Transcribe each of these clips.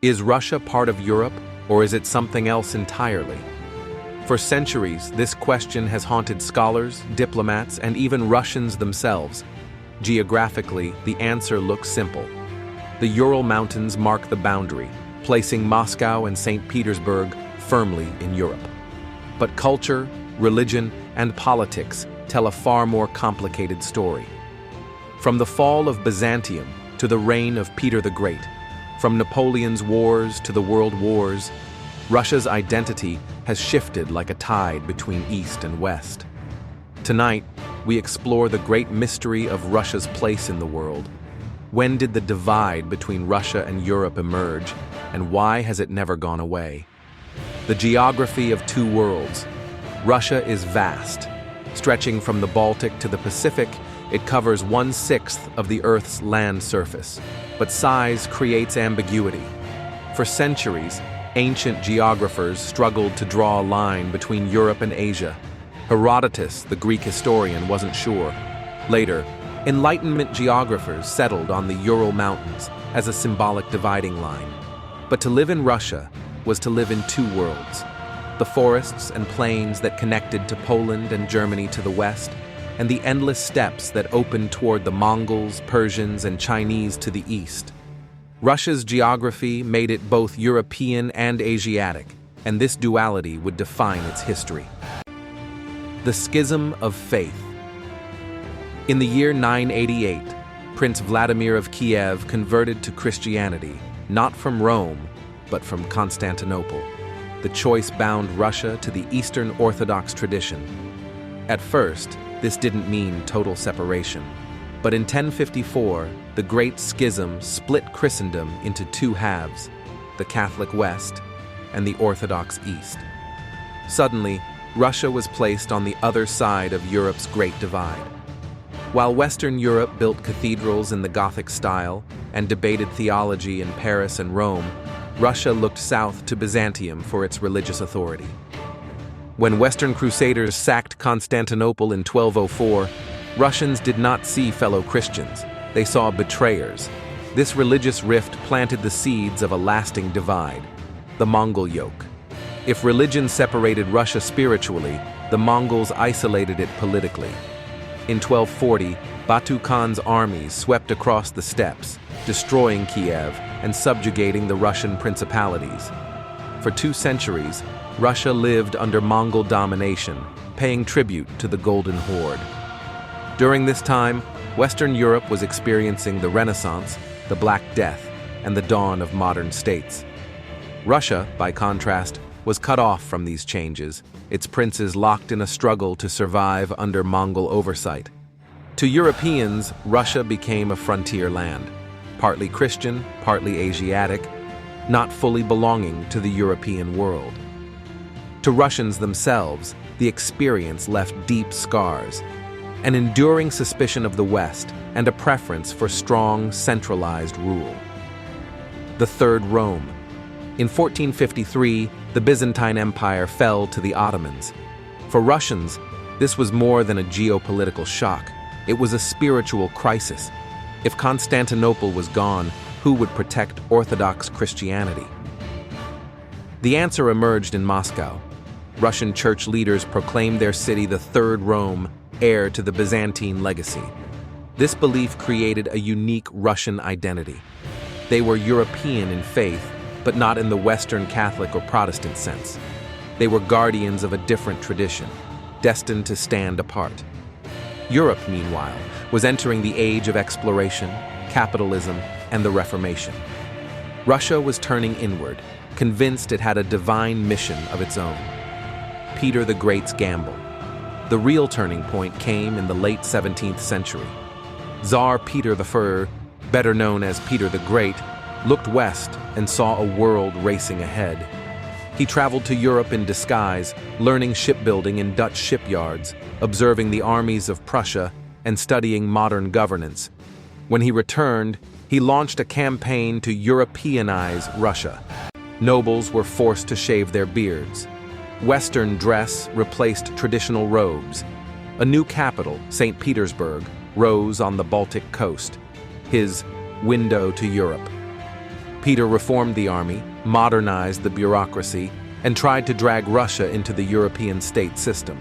Is Russia part of Europe, or is it something else entirely? For centuries, this question has haunted scholars, diplomats, and even Russians themselves. Geographically, the answer looks simple. The Ural Mountains mark the boundary, placing Moscow and St. Petersburg firmly in Europe. But culture, religion, and politics tell a far more complicated story. From the fall of Byzantium to the reign of Peter the Great, from Napoleon's wars to the World Wars, Russia's identity has shifted like a tide between East and West. Tonight, we explore the great mystery of Russia's place in the world. When did the divide between Russia and Europe emerge, and why has it never gone away? The geography of two worlds. Russia is vast. Stretching from the Baltic to the Pacific, it covers 1/6 of the Earth's land surface. But size creates ambiguity. For centuries, ancient geographers struggled to draw a line between Europe and Asia. Herodotus, the Greek historian, wasn't sure. Later, Enlightenment geographers settled on the Ural Mountains as a symbolic dividing line. But to live in Russia was to live in two worlds: the forests and plains that connected to Poland and Germany to the west, and the endless steppes that opened toward the Mongols, Persians, and Chinese to the east. Russia's geography made it both European and Asiatic, and this duality would define its history. The Schism of Faith. In the year 988, Prince Vladimir of Kiev converted to Christianity, not from Rome, but from Constantinople. The choice bound Russia to the Eastern Orthodox tradition. At first, this didn't mean total separation, but in 1054, the Great Schism split Christendom into two halves, the Catholic West and the Orthodox East. Suddenly, Russia was placed on the other side of Europe's Great Divide. While Western Europe built cathedrals in the Gothic style and debated theology in Paris and Rome, Russia looked south to Byzantium for its religious authority. When Western Crusaders sacked Constantinople in 1204, Russians did not see fellow Christians, they saw betrayers. This religious rift planted the seeds of a lasting divide, the Mongol yoke. If religion separated Russia spiritually, the Mongols isolated it politically. In 1240, Batu Khan's armies swept across the steppes, destroying Kiev and subjugating the Russian principalities. For 2 centuries, Russia lived under Mongol domination, paying tribute to the Golden Horde. During this time, Western Europe was experiencing the Renaissance, the Black Death, and the dawn of modern states. Russia, by contrast, was cut off from these changes, its princes locked in a struggle to survive under Mongol oversight. To Europeans, Russia became a frontier land, partly Christian, partly Asiatic, not fully belonging to the European world. To Russians themselves, the experience left deep scars, an enduring suspicion of the West and a preference for strong, centralized rule. The Third Rome. In 1453, the Byzantine Empire fell to the Ottomans. For Russians, this was more than a geopolitical shock. It was a spiritual crisis. If Constantinople was gone, who would protect Orthodox Christianity? The answer emerged in Moscow. Russian church leaders proclaimed their city the Third Rome, heir to the Byzantine legacy. This belief created a unique Russian identity. They were European in faith, but not in the Western Catholic or Protestant sense. They were guardians of a different tradition, destined to stand apart. Europe, meanwhile, was entering the age of exploration, capitalism, and the Reformation. Russia was turning inward, convinced it had a divine mission of its own. Peter the Great's gamble. The real turning point came in the late 17th century. Tsar Peter I, better known as Peter the Great, looked west and saw a world racing ahead. He traveled to Europe in disguise, learning shipbuilding in Dutch shipyards, observing the armies of Prussia, and studying modern governance. When he returned, he launched a campaign to Europeanize Russia. Nobles were forced to shave their beards. Western dress replaced traditional robes. A new capital, St. Petersburg, rose on the Baltic coast, his window to Europe. Peter reformed the army, modernized the bureaucracy, and tried to drag Russia into the European state system.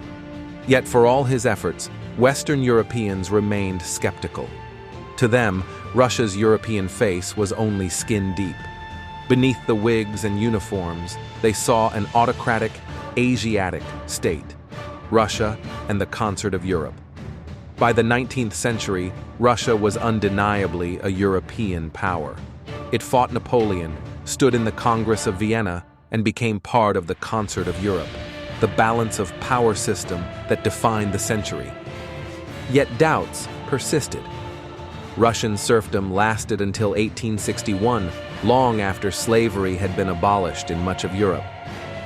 Yet for all his efforts, Western Europeans remained skeptical. To them, Russia's European face was only skin deep. Beneath the wigs and uniforms, they saw an autocratic, Asiatic state, Russia and the concert of Europe. By the 19th century, Russia was undeniably a European power. It fought Napoleon, stood in the Congress of Vienna, and became part of the concert of Europe, the balance of power system that defined the century. Yet doubts persisted. Russian serfdom lasted until 1861, long after slavery had been abolished in much of Europe.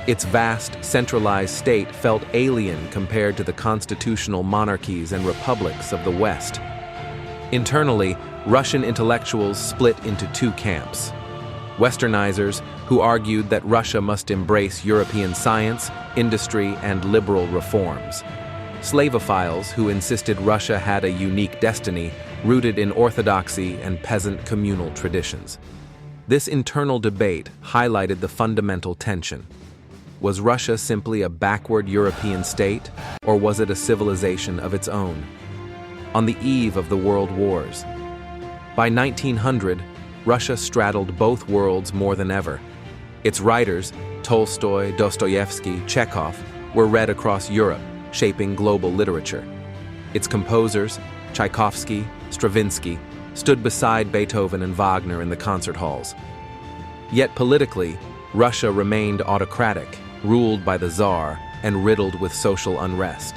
Its vast, centralized state felt alien compared to the constitutional monarchies and republics of the West. Internally, Russian intellectuals split into two camps. Westernizers, who argued that Russia must embrace European science, industry, and liberal reforms. Slavophiles, who insisted Russia had a unique destiny, rooted in orthodoxy and peasant communal traditions. This internal debate highlighted the fundamental tension. Was Russia simply a backward European state, or was it a civilization of its own? On the eve of the World Wars. By 1900, Russia straddled both worlds more than ever. Its writers, Tolstoy, Dostoevsky, Chekhov, were read across Europe, shaping global literature. Its composers, Tchaikovsky, Stravinsky, stood beside Beethoven and Wagner in the concert halls. Yet politically, Russia remained autocratic, ruled by the Tsar, and riddled with social unrest.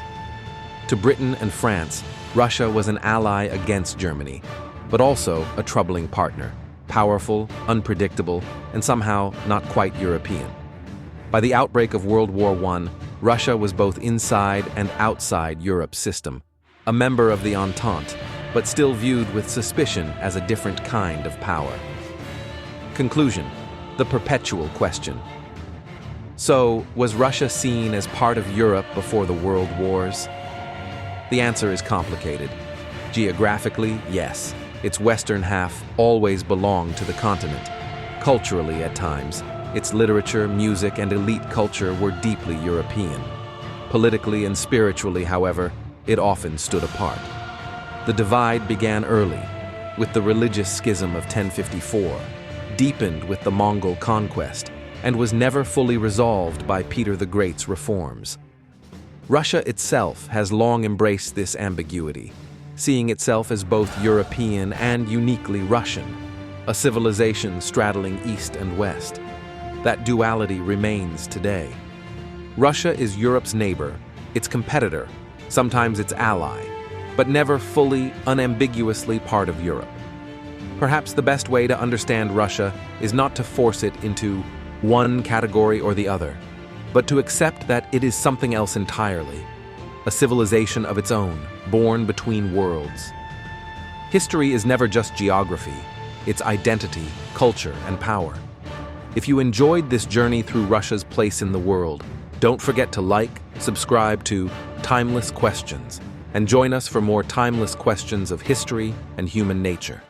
To Britain and France, Russia was an ally against Germany, but also a troubling partner, powerful, unpredictable, and somehow not quite European. By the outbreak of World War I, Russia was both inside and outside Europe's system, a member of the Entente, but still viewed with suspicion as a different kind of power. Conclusion: the perpetual question. So, was Russia seen as part of Europe before the World Wars? The answer is complicated. Geographically, yes, its western half always belonged to the continent. Culturally, at times, its literature, music, and elite culture were deeply European. Politically and spiritually, however, it often stood apart. The divide began early, with the religious schism of 1054, deepened with the Mongol conquest, and was never fully resolved by Peter the Great's reforms. Russia itself has long embraced this ambiguity, seeing itself as both European and uniquely Russian, a civilization straddling East and West. That duality remains today. Russia is Europe's neighbor, its competitor, sometimes its ally, but never fully, unambiguously part of Europe. Perhaps the best way to understand Russia is not to force it into one category or the other, but to accept that it is something else entirely, a civilization of its own, born between worlds. History is never just geography, it's identity, culture, and power. If you enjoyed this journey through Russia's place in the world, don't forget to like, subscribe to Timeless Questions, and join us for more timeless questions of history and human nature.